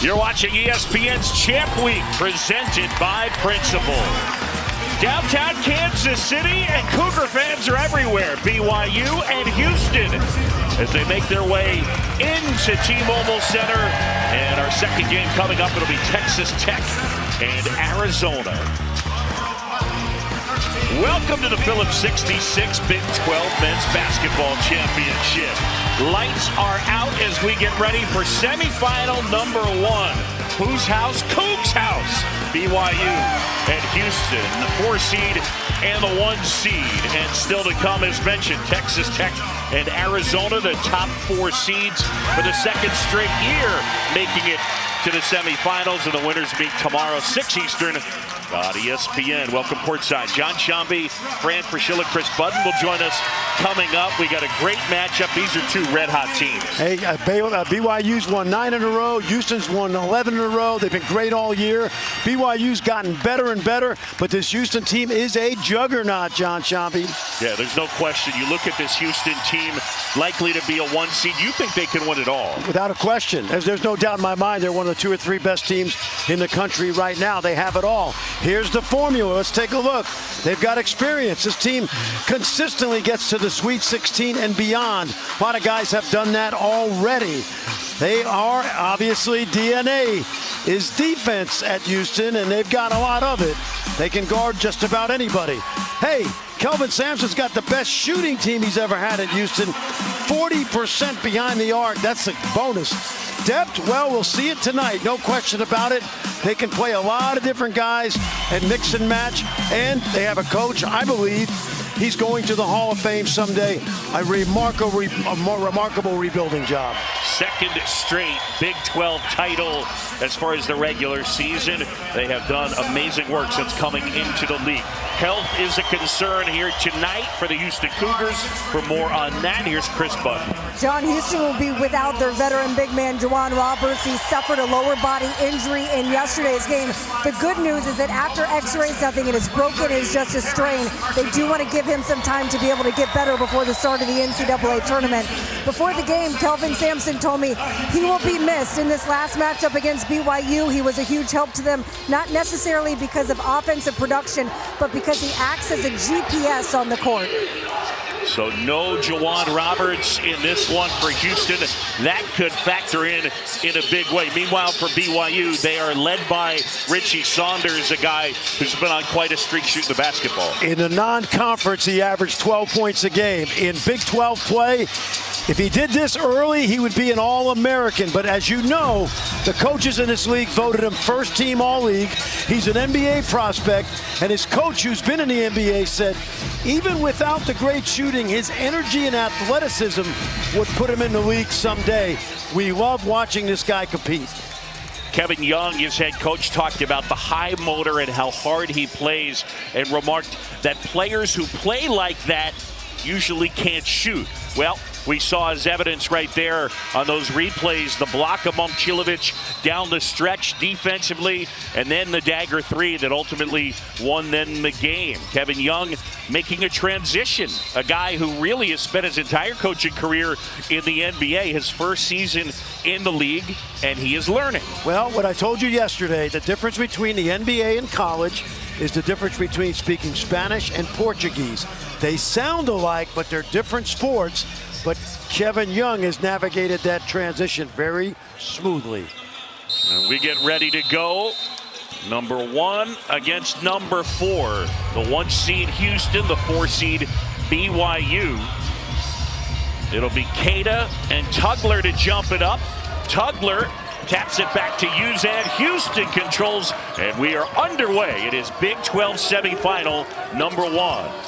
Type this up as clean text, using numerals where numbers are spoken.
You're watching ESPN's Champ Week, presented by Principal. Downtown Kansas City and Cougar fans are everywhere. BYU and Houston as they make their way into T-Mobile Center. And our second game coming up, it'll be Texas Tech and Arizona. Welcome to the Phillips 66 Big 12 Men's Basketball Championship. Lights are out as we get ready for semifinal number one. Whose house? Cougs' house. BYU and Houston, the 4 seed and the 1 seed. And still to come, as mentioned, Texas Tech and Arizona, the top 4 seeds for the second straight year, making it to the semifinals. And the winners meet tomorrow, 6 Eastern, on ESPN. Welcome courtside. John Shambi, Fran Fraschilla, Chris Budden will join us coming up. We got a great matchup. These are 2 red-hot teams. Hey, BYU's won 9 in a row. Houston's won 11 in a row. They've been great all year. BYU's gotten better and better, but this Houston team is a juggernaut, John Shambi. Yeah, there's no question. You look at this Houston team, likely to be a 1 seed. You think they can win it all? Without a question. There's no doubt in my mind they're one of the 2 or 3 best teams in the country right now. They have it all. Here's the formula. Let's take a look. They've got experience. This team consistently gets to the Sweet 16 and beyond. A lot of guys have done that already. They are, obviously, DNA is defense at Houston, and they've got a lot of it. They can guard just about anybody. Hey, Kelvin Sampson's got the best shooting team he's ever had at Houston. 40% behind the arc. That's a bonus. Depth, well, we'll see it tonight. No question about it. They can play a lot of different guys and mix and match. And they have a coach, I believe, he's going to the Hall of Fame someday. A more remarkable rebuilding job. Second straight Big 12 title as far as the regular season. They have done amazing work since coming into the league. Health is a concern here tonight for the Houston Cougars. For more on that, here's Chris Budden. John, Houston will be without their veteran big man, Juwan Roberts. He suffered a lower body injury in yesterday's game. The good news is that after x-rays, nothing it is broken, it is just a strain. They do want to give him some time to be able to get better before the start of the NCAA tournament. Before the game, Kelvin Sampson told me he will be missed in this last matchup against BYU. He was a huge help to them, not necessarily because of offensive production, but because he acts as a GPS on the court. So no Juwan Roberts in this one for Houston. That could factor in a big way. Meanwhile, for BYU, they are led by Richie Saunders, a guy who's been on quite a streak shooting the basketball. In the non-conference, he averaged 12 points a game. In Big 12 play, if he did this early, he would be an All-American. But as you know, the coaches in this league voted him first team All-League. He's an NBA prospect, and his coach, who's been in the NBA, said even without the great shooting, his energy and athleticism would put him in the league someday. We love watching this guy compete. Kevin Young, his head coach, talked about the high motor and how hard he plays, and remarked that players who play like that usually can't shoot. Well, we saw his evidence right there on those replays. The block of Momcilovic down the stretch defensively, and then the dagger 3 that ultimately won them the game. Kevin Young making a transition, a guy who really has spent his entire coaching career in the NBA, his first season in the league, and he is learning. Well, what I told you yesterday, the difference between the NBA and college is the difference between speaking Spanish and Portuguese. They sound alike, but they're different sports. But Kevin Young has navigated that transition very smoothly. And we get ready to go. Number 1 against number 4. The 1 seed Houston, the 4 seed BYU. It'll be Cada and Tugler to jump it up. Tugler taps it back to Uzan. Houston controls, and we are underway. It is Big 12 semifinal number 1.